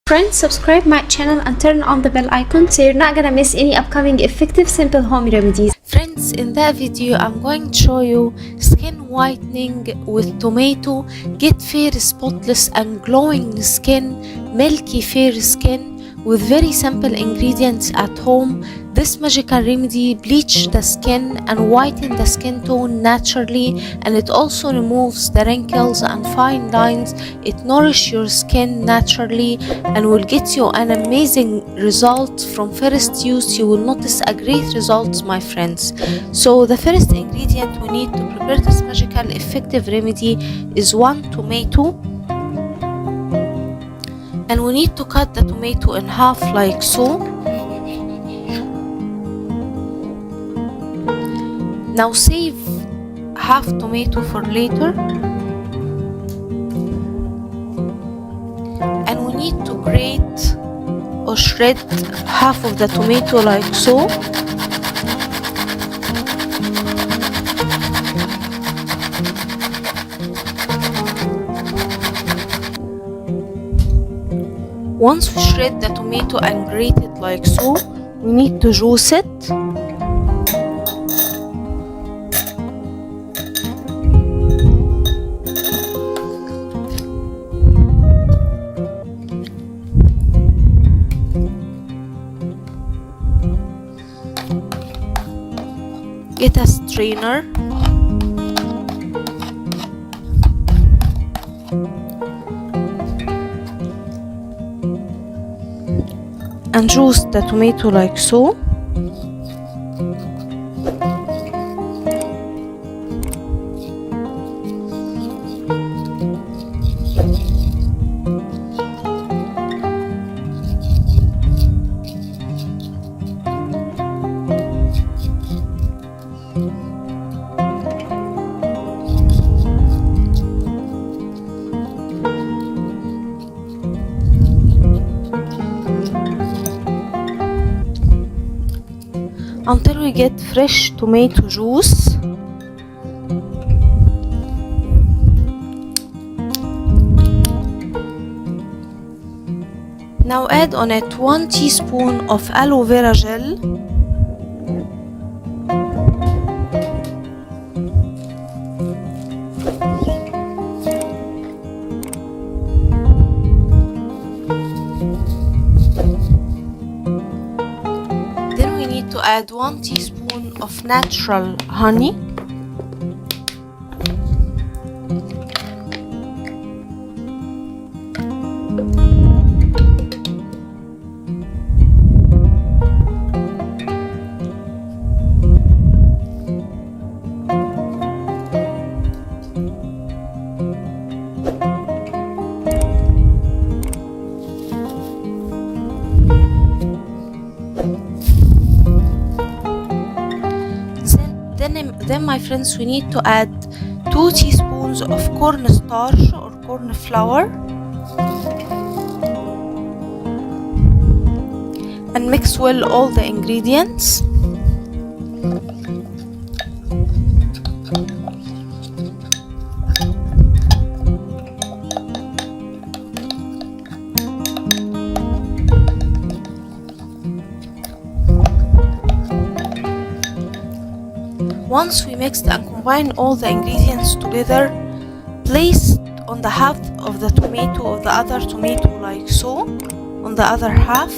Friends, subscribe my channel and turn on the bell icon so you're not gonna miss any upcoming effective simple home remedies. Friends, in that video I'm going to show you skin whitening with tomato. Get fair, spotless and glowing skin, milky fair skin with very simple ingredients at home. This magical remedy bleach the skin and whiten the skin tone naturally, and it also removes the wrinkles and fine lines. It nourishes your skin naturally and will get you an amazing result from first use. You will notice a great result, my friends. So the first ingredient we need to prepare this magical effective remedy is 1 tomato, and we need to cut the tomato in half like so. Now save half tomato for later, and we need to grate or shred half of the tomato like so. Once we shred the tomato and grate it like so, we need to juice it. Get a strainer and juice the tomato like so. Until we get fresh tomato juice. Now add on it 1 teaspoon of aloe vera gel, to add 1 teaspoon of natural honey, then my friends we need to add 2 teaspoons of cornstarch or corn flour and mix well all the ingredients. Once we mixed and combined all the ingredients together, place on the half of the tomato of the other tomato like so on the other half,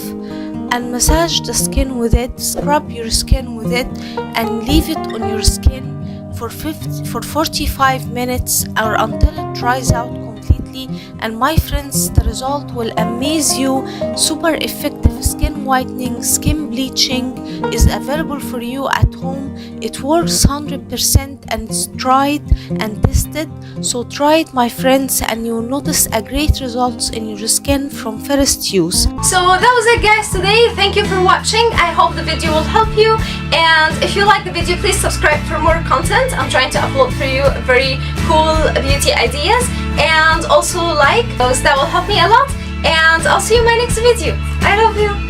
and massage the skin with it. Scrub your skin with it and leave it on your skin for 45 minutes or until it dries out completely. And my friends, the result will amaze you. Super effective skin whitening, skin bleaching is available for you at home. It works 100% and it's tried and tested. So try it, my friends, and you'll notice a great results in your skin from first use. So that was it, guys, today. Thank you for watching. I hope the video will help you, and if you like the video, please subscribe for more content. I'm trying to upload for you very cool beauty ideas, and also like those. That will help me a lot, and I'll see you in my next video. I love you.